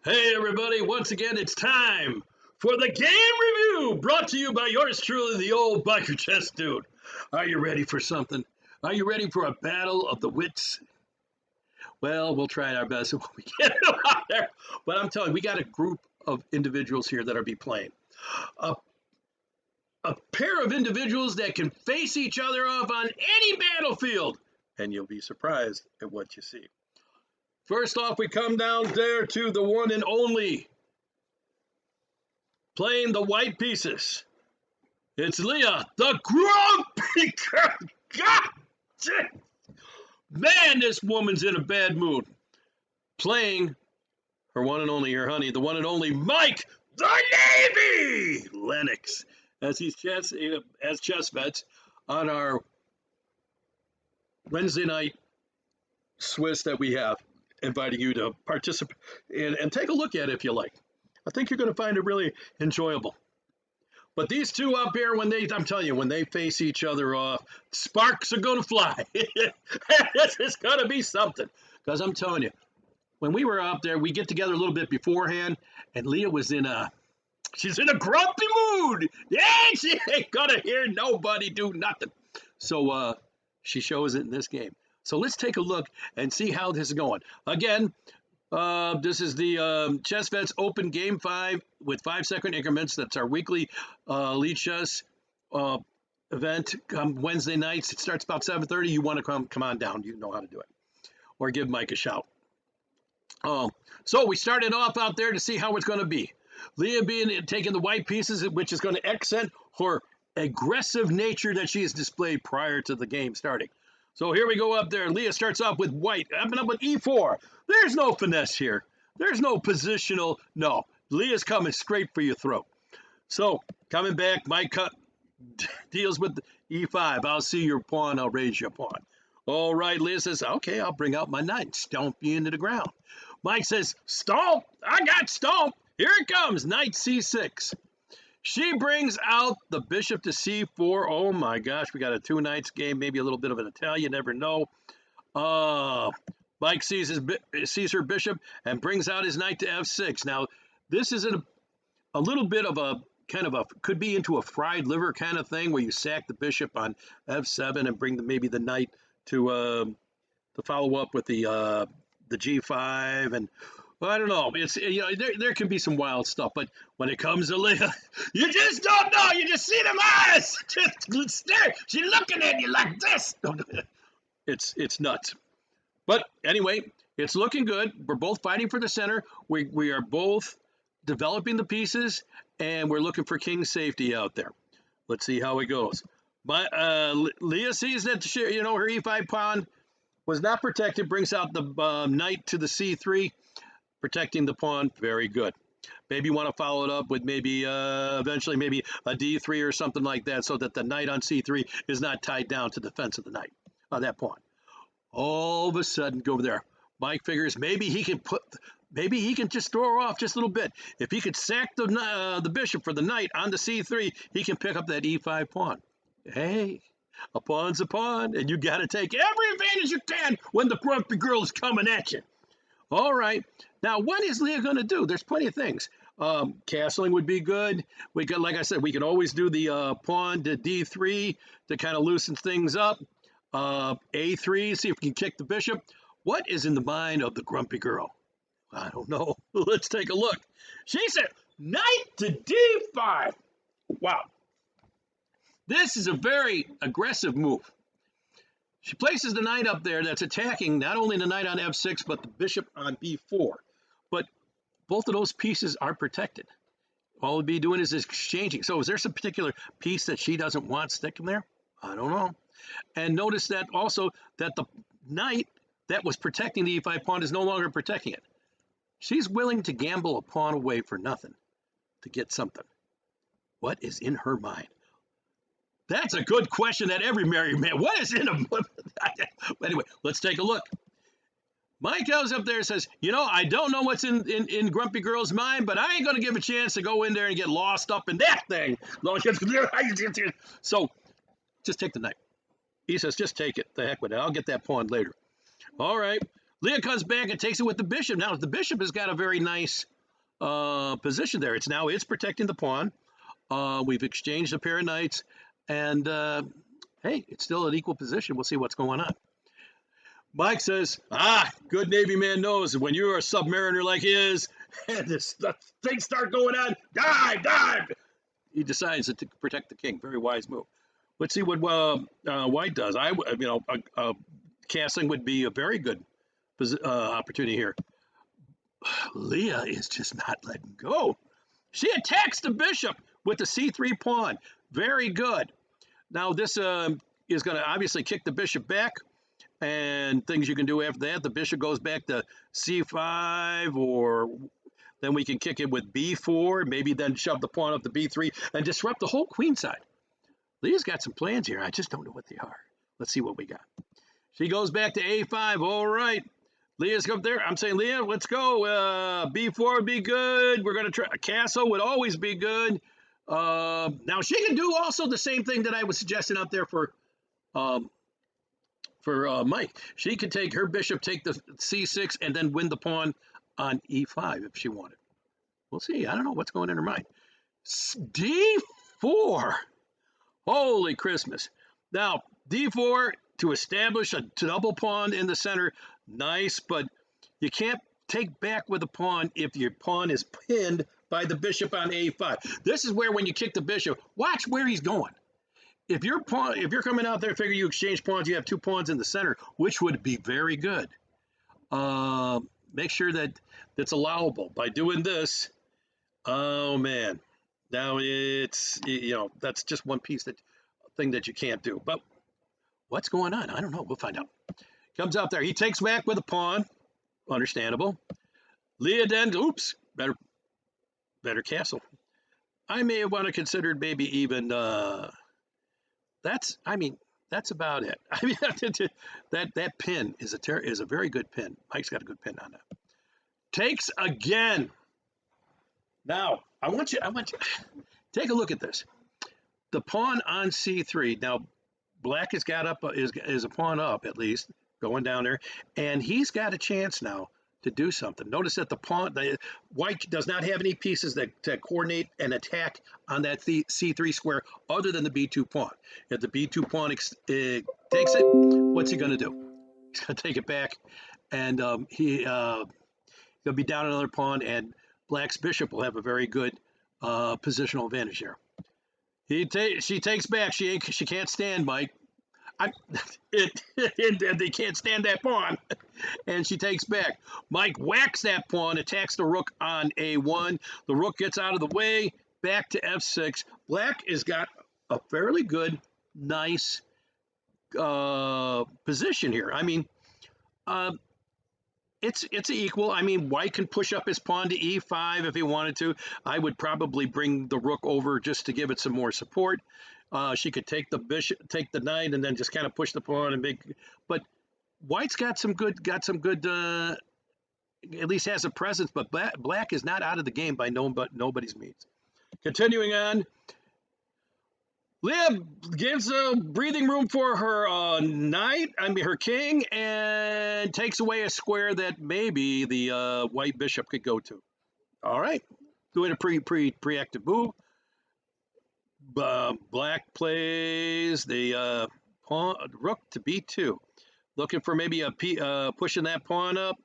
Hey everybody, once again it's time for the game review brought to you by yours truly, the old biker chest dude. Are you ready for something? Are you ready for a battle of the wits? Well, we'll try our best when we get them out there. But I'm telling you, we got a group of individuals here that'll be playing. A pair of individuals that can face each other off on any battlefield. And you'll be surprised at what you see. First off, we come down there to the one and only, playing the white pieces. It's Leah, the grumpy God. Man, this woman's in a bad mood. Playing her one and only, her honey, the one and only Mike, the Navy Lennox, as he's chess vets on our Wednesday night Swiss that we have. Inviting you to participate and take a look at it if you like. I think you're going to find it really enjoyable. But these two up here, I'm telling you, when they face each other off, sparks are going to fly. This is going to be something. Because I'm telling you, when we were up there, we get together a little bit beforehand, and Leah was she's in a grumpy mood. Yeah, she ain't going to hear nobody do nothing. So she shows it in this game. So let's take a look and see how this is going. Again, this is the Chess Vets Open Game 5 with 5-second increments. That's our weekly lead chess event. Wednesday nights. It starts about 7:30. You want to come on down. You know how to do it. Or give Mike a shout. So we started off out there to see how it's going to be. Leah taking the white pieces, which is going to accent her aggressive nature that she has displayed prior to the game starting. So here we go up there. Leah starts off with white, up with e4. There's no finesse here. There's no positional. No, Leah's coming straight for your throat. So coming back, Mike deals with e5. I'll see your pawn. I'll raise your pawn. All right, Leah says, okay, I'll bring out my knight. Stomp you into the ground. Mike says, stomp. I got stomp. Here it comes, knight c6. She brings out the bishop to c4. Oh my gosh, we got a two knights game, maybe a little bit of an Italian, you never know. Mike sees her bishop and brings out his knight to f6. Now, this is a little bit of a kind of could be into a fried liver kind of thing where you sack the bishop on f7 and bring maybe the knight to follow up with the g5 and. Well, I don't know. It's there can be some wild stuff, but when it comes to Leah, you just don't know. You just see them eyes, just stare. She's looking at you like this. It's nuts. But anyway, it's looking good. We're both fighting for the center. We are both developing the pieces, and we're looking for king safety out there. Let's see how it goes. But Leah sees that her e5 pawn was not protected. Brings out the knight to the c3. Protecting the pawn, very good. Maybe you want to follow it up with maybe eventually maybe a d3 or something like that, so that the knight on c3 is not tied down to the defense of the knight on that pawn. All of a sudden, go over there. Mike figures maybe he can just throw her off just a little bit. If he could sack the bishop for the knight on the c3, he can pick up that e5 pawn. Hey, a pawn's a pawn, and you got to take every advantage you can when the grumpy girl is coming at you. All right. Now, what is Leah going to do? There's plenty of things. Castling would be good. We could, like I said, we could always do the pawn to d3 to kind of loosen things up. a3, see if we can kick the bishop. What is in the mind of the grumpy girl? I don't know. Let's take a look. She said, knight to d5. Wow. This is a very aggressive move. She places the knight up there that's attacking not only the knight on f6, but the bishop on b4. But both of those pieces are protected. All we'll be doing is exchanging. So is there some particular piece that she doesn't want sticking there? I don't know. And notice that also that the knight that was protecting the e5 pawn is no longer protecting it. She's willing to gamble a pawn away for nothing to get something. What is in her mind? That's a good question that every married man. What is in a... Anyway, let's take a look. Mike goes up there and says, I don't know what's in Grumpy Girl's mind, but I ain't going to give a chance to go in there and get lost up in that thing. So, just take the knight. He says, just take it. The heck with it. I'll get that pawn later. All right. Leah comes back and takes it with the bishop. Now, the bishop has got a very nice position there. It's protecting the pawn. We've exchanged a pair of knights, and hey, it's still an equal position. We'll see what's going on. Mike says, good Navy man knows when you're a submariner like he is, and things start going on, dive. He decides to protect the king. Very wise move. Let's see what White does. Castling would be a very good opportunity here. Leah is just not letting go. She attacks the bishop with the c3 pawn. Very good. Now this is going to obviously kick the bishop back, and things you can do after that. The bishop goes back to c5, or then we can kick it with b4, maybe then shove the pawn up to b3 and disrupt the whole queen side. Leah's got some plans here. I just don't know what they are. Let's see what we got. She goes back to a5. All right. Leah's up there. I'm saying, Leah, let's go. b4 would be good. We're going to try. Castle would always be good. Now, she can do also the same thing that I was suggesting out there for Mike. She could take her bishop, take the c6, and then win the pawn on e5 if she wanted. We'll see. I don't know what's going in her mind. d4. Holy Christmas. Now, d4 to establish a double pawn in the center. Nice, but you can't take back with a pawn if your pawn is pinned by the bishop on a5. This is where when you kick the bishop, watch where he's going. If you're coming out there, figure you exchange pawns, you have two pawns in the center, which would be very good. Make sure that it's allowable by doing this. Oh man, now it's, that's just one thing that you can't do. But what's going on? I don't know. We'll find out. Comes out there. He takes back with a pawn. Understandable. Leah then, oops, better castle. I may have want to consider maybe even, that's about it. I mean, that pin is a very good pin. Mike's got a good pin on that. Takes again. Now, I want you, take a look at this. The pawn on c3. Now, black has got up, is a pawn up at least, going down there, and he's got a chance now to do something. Notice that the white does not have any pieces that coordinate an attack on that c3 square other than the b2 pawn. If the b2 pawn takes it, what's he going to do? He's going to take it back, and he'll be down another pawn, and black's bishop will have a very good positional advantage here. She takes back. She can't stand Mike. They can't stand that pawn, and she takes back. Mike whacks that pawn, attacks the rook on a1. The rook gets out of the way, back to f6. Black has got a fairly good, nice position here. I mean, it's equal. I mean, white can push up his pawn to e5 if he wanted to. I would probably bring the rook over just to give it some more support. She could take the bishop, take the knight, and then just kind of push the pawn and make. But white's got some good. At least has a presence. But black is not out of the game by nobody's means. Continuing on, Leah gives breathing room for her her king, and takes away a square that maybe the white bishop could go to. All right, doing a preactive move. Black plays the rook to b2, looking for maybe pushing that pawn up,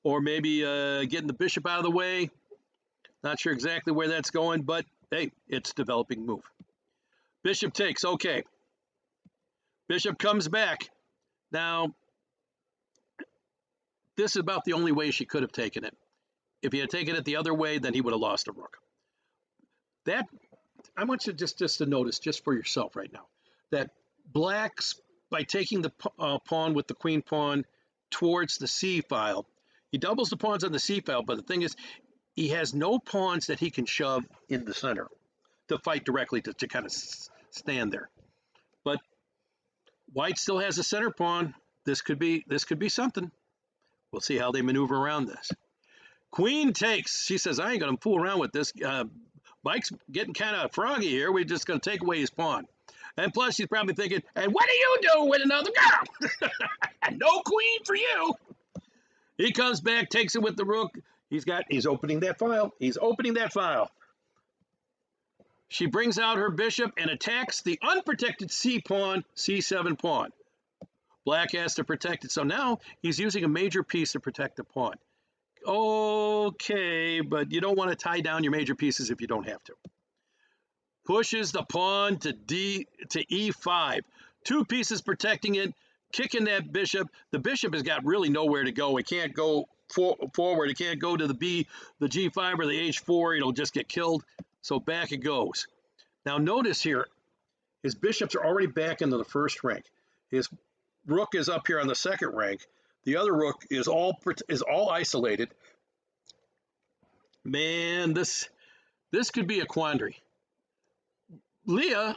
or maybe getting the bishop out of the way. Not sure exactly where that's going, but hey, it's a developing move. Bishop takes, okay. Bishop comes back. Now, this is about the only way she could have taken it. If he had taken it the other way, then he would have lost a rook. I want you just to notice, just for yourself right now, that black's, by taking the pawn with the queen pawn towards the c file, he doubles the pawns on the c file, but the thing is, he has no pawns that he can shove in the center to fight directly, to kind of stand there. But white still has a center pawn. This could be something. We'll see how they maneuver around this. Queen takes. She says, I ain't going to fool around with this. Mike's getting kind of froggy here. We're just going to take away his pawn. And plus, she's probably thinking, and what do you do with another girl? No queen for you. He comes back, takes it with the rook. He's opening that file. He's opening that file. She brings out her bishop and attacks the unprotected C pawn, C7 pawn. Black has to protect it. So now he's using a major piece to protect the pawn. Okay, but you don't want to tie down your major pieces if you don't have to. Pushes the pawn to E5. 2 pieces protecting it, kicking that bishop. The bishop has got really nowhere to go. It can't go forward. It can't go to the G5 or the H4. It'll just get killed. So back it goes. Now notice here, his bishops are already back into the first rank. His rook is up here on the second rank. The other rook is all isolated. Man, this could be a quandary. Leah,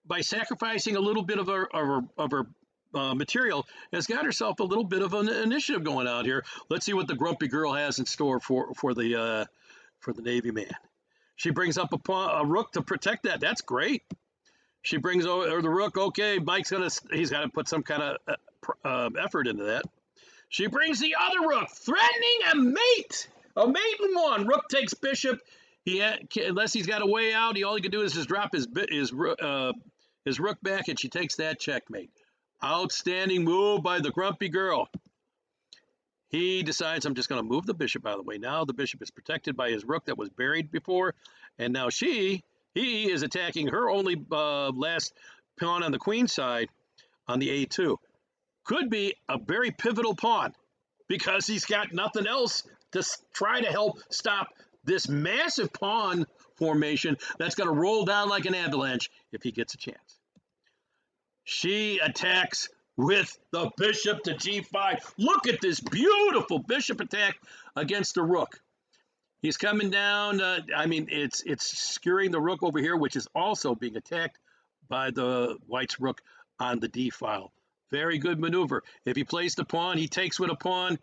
by sacrificing a little bit of her material, has got herself a little bit of an initiative going out here. Let's see what the grumpy girl has in store for the Navy man. She brings up a rook to protect that. That's great. She brings over the rook. Okay, he's got to put some kind of effort into that. She brings the other rook, threatening a mate and one. Rook takes bishop. Unless he's got a way out, all he can do is just drop his rook back, and she takes that checkmate. Outstanding move by the grumpy girl. He decides, I'm just going to move the bishop out of the way. Now the bishop is protected by his rook that was buried before, and now he is attacking her only last pawn on the queen side on the A2. Could be a very pivotal pawn because he's got nothing else to try to help stop this massive pawn formation that's going to roll down like an avalanche if he gets a chance. She attacks with the bishop to G5. Look at this beautiful bishop attack against the rook. He's coming down. It's skewering the rook over here, which is also being attacked by the white's rook on the D file. Very good maneuver. If he plays the pawn, he takes with a pawn.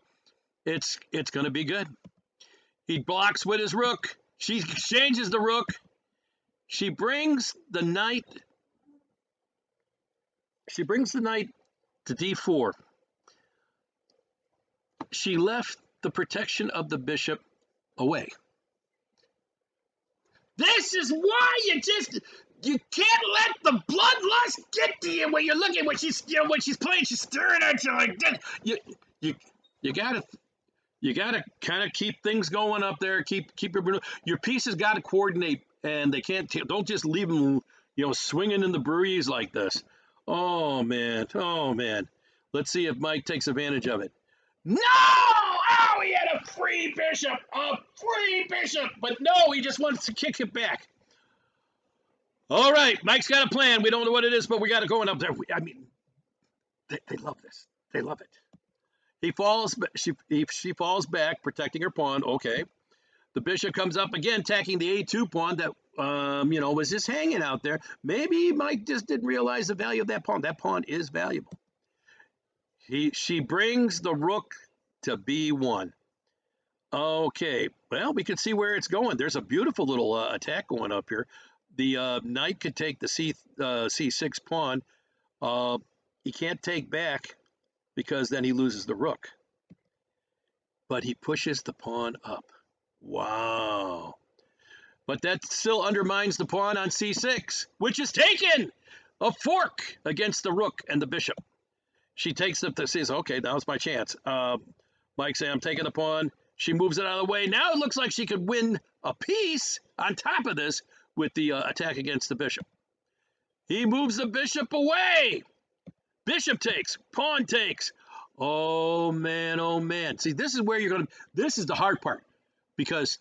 It's going to be good. He blocks with his rook. She exchanges the rook. She brings the knight. She brings the knight to D4. She left the protection of the bishop away. This is why you can't let the bloodlust get to you when you're looking when she's playing. She's staring at you like this. You gotta kind of keep things going up there. Keep your pieces got to coordinate, and they can't. Don't just leave them swinging in the breeze like this. Oh man. Let's see if Mike takes advantage of it. No! Oh, he had a free bishop. But no, he just wants to kick it back. All right, Mike's got a plan. We don't know what it is, but we got it going up there. They love this. They love it. He falls. She falls back, protecting her pawn. Okay. The bishop comes up again, attacking the A2 pawn that was just hanging out there. Maybe Mike just didn't realize the value of that pawn. That pawn is valuable. She brings the rook to B1. Okay. Well, we can see where it's going. There's a beautiful little attack going up here. The knight could take the C6 pawn. He can't take back because then he loses the rook. But he pushes the pawn up. Wow. But that still undermines the pawn on C6, which is taken. A fork against the rook and the bishop. She takes it to says, okay, now's my chance. Mike says, I'm taking the pawn. She moves it out of the way. Now it looks like she could win a piece on top of this with the attack against the bishop. He moves the bishop away. Bishop takes, pawn takes. Oh man. See, this is where this is the hard part because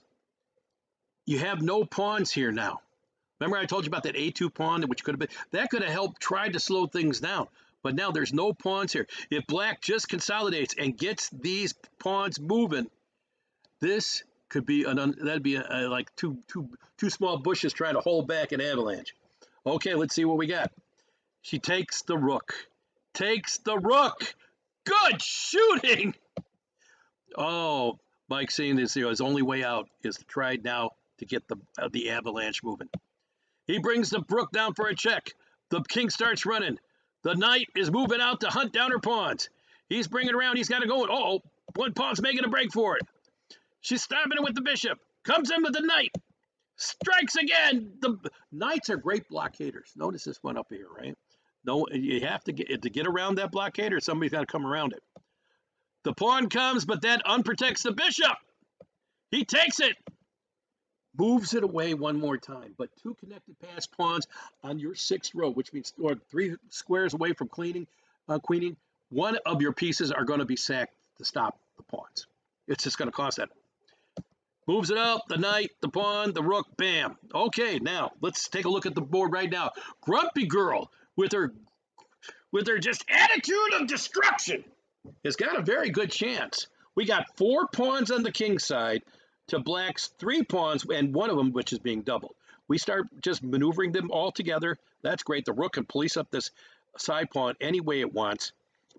you have no pawns here now. Remember I told you about that A2 pawn, which could have helped try to slow things down. But now there's no pawns here. If black just consolidates and gets these pawns moving, this could be that'd be like two small bushes trying to hold back an avalanche. Okay, let's see what we got. She takes the rook. Good shooting. Oh, Mike's saying this here. His only way out is to try now to get the avalanche moving. He brings the rook down for a check. The king starts running. The knight is moving out to hunt down her pawns. He's bringing around. He's got to go. Uh-oh, one pawn's making a break for it. She's stabbing it with the bishop. Comes in with the knight. Strikes again. The knights are great blockaders. Notice this one up here, right? No, you have to get around that blockader. Somebody's got to come around it. The pawn comes, but that unprotects the bishop. He takes it. Moves it away one more time. But two connected pass pawns on your 6th row, which means or 3 squares away from queening. One of your pieces are going to be sacked to stop the pawns. It's just going to cost that. Moves it up, the knight, the pawn, the rook, bam. Okay, now let's take a look at the board right now. Grumpy Girl with her just attitude of destruction has got a very good chance. We got 4 pawns on the king side to black's 3 pawns, and one of them which is being doubled. We start just maneuvering them all together. That's great. The rook can police up this side pawn any way it wants.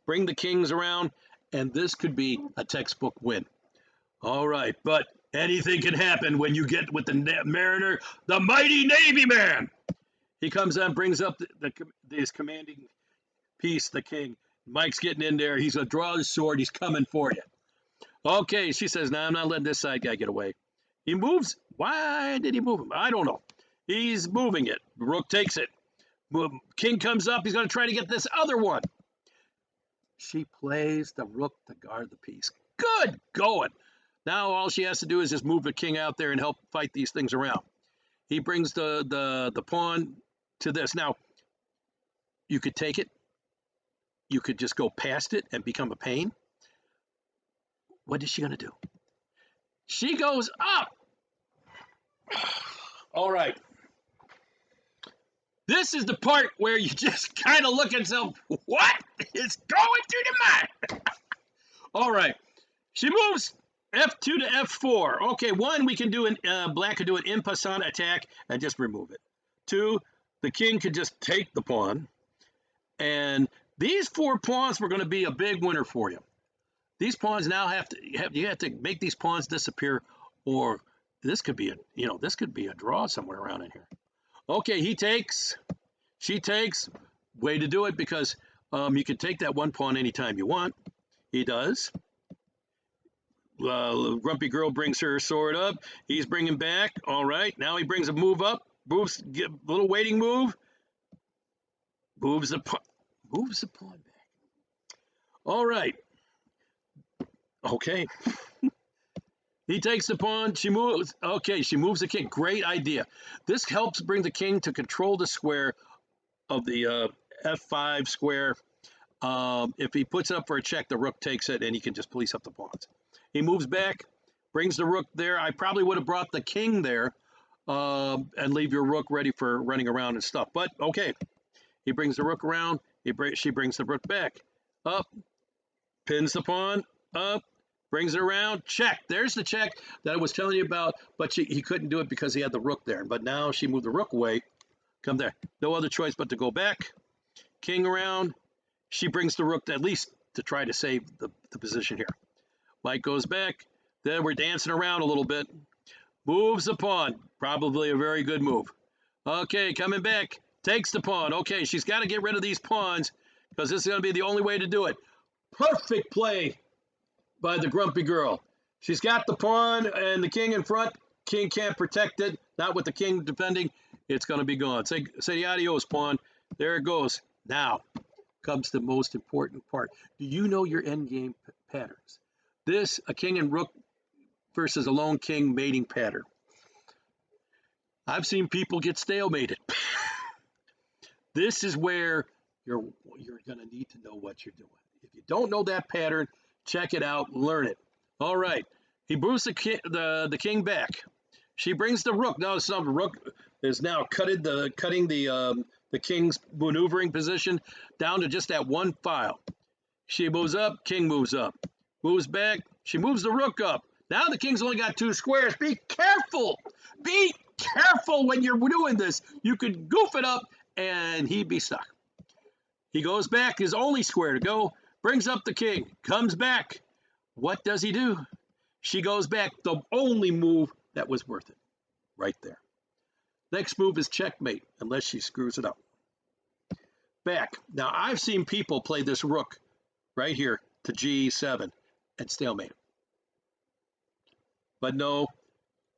Bring the kings around, and this could be a textbook win. All right, but anything can happen when you get with the Mariner, the mighty Navy man. He comes on, brings up his commanding piece, the king. Mike's getting in there. He's going to draw his sword. He's coming for you. Okay, she says, no, I'm not letting this side guy get away. He moves. Why did he move him? I don't know. He's moving it. Rook takes it. King comes up. He's going to try to get this other one. She plays the rook to guard the piece. Good going. Now all she has to do is just move the king out there and help fight these things around. He brings the pawn to this. Now, you could take it. You could just go past it and become a pain. What is she going to do? She goes up. All right. This is the part where you just kind of look at yourself, what is going through the mind? All right. She moves F2 to F4. Okay, 1, we can do black can do an en passant attack and just remove it. 2, the king could just take the pawn. And these 4 pawns were going to be a big winner for you. These pawns now you have to make these pawns disappear, or this could be a draw somewhere around in here. Okay, he takes, she takes. Way to do it, because you can take that 1 pawn anytime you want. He does. Grumpy Girl brings her sword up. He's bringing back. All right, now he brings a move up. Moves, a little waiting move. Moves the pawn back. All right. Okay. He takes the pawn. She moves. Okay, she moves the king. Great idea. This helps bring the king to control the square of the F5 square. If he puts it up for a check, the rook takes it, and he can just police up the pawns. He moves back, brings the rook there. I probably would have brought the king there and leave your rook ready for running around and stuff. But, okay. He brings the rook around. She brings the rook back. Up. Pins the pawn. Up. Brings it around. Check. There's the check that I was telling you about, but he couldn't do it because he had the rook there. But now she moved the rook away. Come there. No other choice but to go back. King around. She brings the rook at least to try to save the position here. Mike goes back. Then we're dancing around a little bit. Moves the pawn. Probably a very good move. Okay, coming back. Takes the pawn. Okay, she's got to get rid of these pawns because this is going to be the only way to do it. Perfect play by the Grumpy Girl. She's got the pawn and the king in front. King can't protect it. Not with the king defending. It's going to be gone. Say adios, pawn. There it goes. Now comes the most important part. Do you know your endgame patterns? This, a king and rook versus a lone king mating pattern. I've seen people get stalemated. This is where you're going to need to know what you're doing. If you don't know that pattern, check it out, learn it. All right. He moves the king back. She brings the rook. Now the rook is now cutting the king's maneuvering position down to just that 1 file. She moves up, king moves up. Moves back, she moves the rook up. Now the king's only got 2 squares. Be careful. Be careful when you're doing this. You could goof it up and he'd be stuck. He goes back, his only square to go, brings up the king, comes back. What does he do? She goes back, the only move that was worth it, right there. Next move is checkmate, unless she screws it up. Back. Now, I've seen people play this rook right here to G7 and stalemate. But no,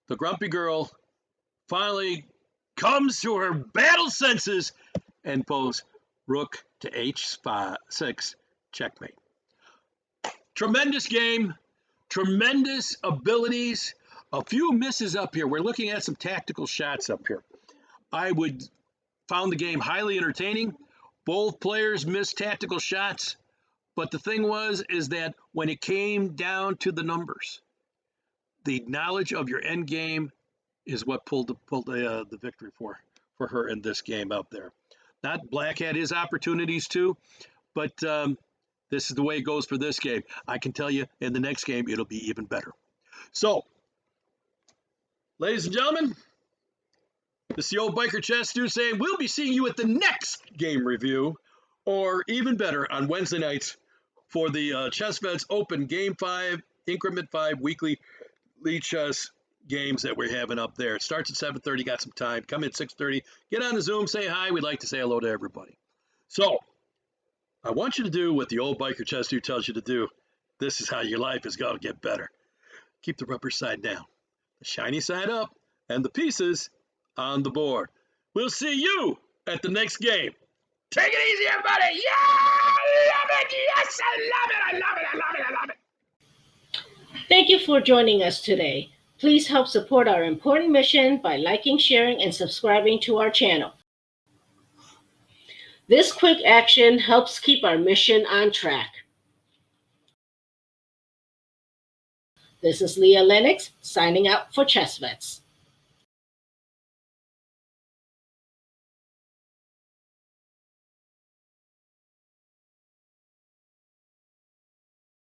the grumpy girl finally comes to her battle senses and pulls rook to h6, checkmate. Tremendous game, tremendous abilities, a few misses up here. We're looking at some tactical shots up here. I would found the game highly entertaining. Both players missed tactical shots, but the thing is that when it came down to the numbers, the knowledge of your end game is what pulled the victory for her in this game out there. Not Black had his opportunities too, but this is the way it goes for this game. I can tell you in the next game, it'll be even better. So, ladies and gentlemen, this is the old biker chess dude saying we'll be seeing you at the next game review, or even better, on Wednesday nights for the Chess Feds Open Game 5, Increment 5 weekly lead chess games that we're having up there. It starts at 7:30, got some time. Come in at 6:30, get on the Zoom, say hi. We'd like to say hello to everybody. So, I want you to do what the old biker chess dude tells you to do. This is how your life is going to get better. Keep the rubber side down, the shiny side up, and the pieces on the board. We'll see you at the next game. Take it easy, everybody. Yeah, I love it. Yes, I love it. I love it. I love it. I love it. Thank you for joining us today. Please help support our important mission by liking, sharing, and subscribing to our channel. This quick action helps keep our mission on track. This is Leah Lennox signing out for Chess Vets.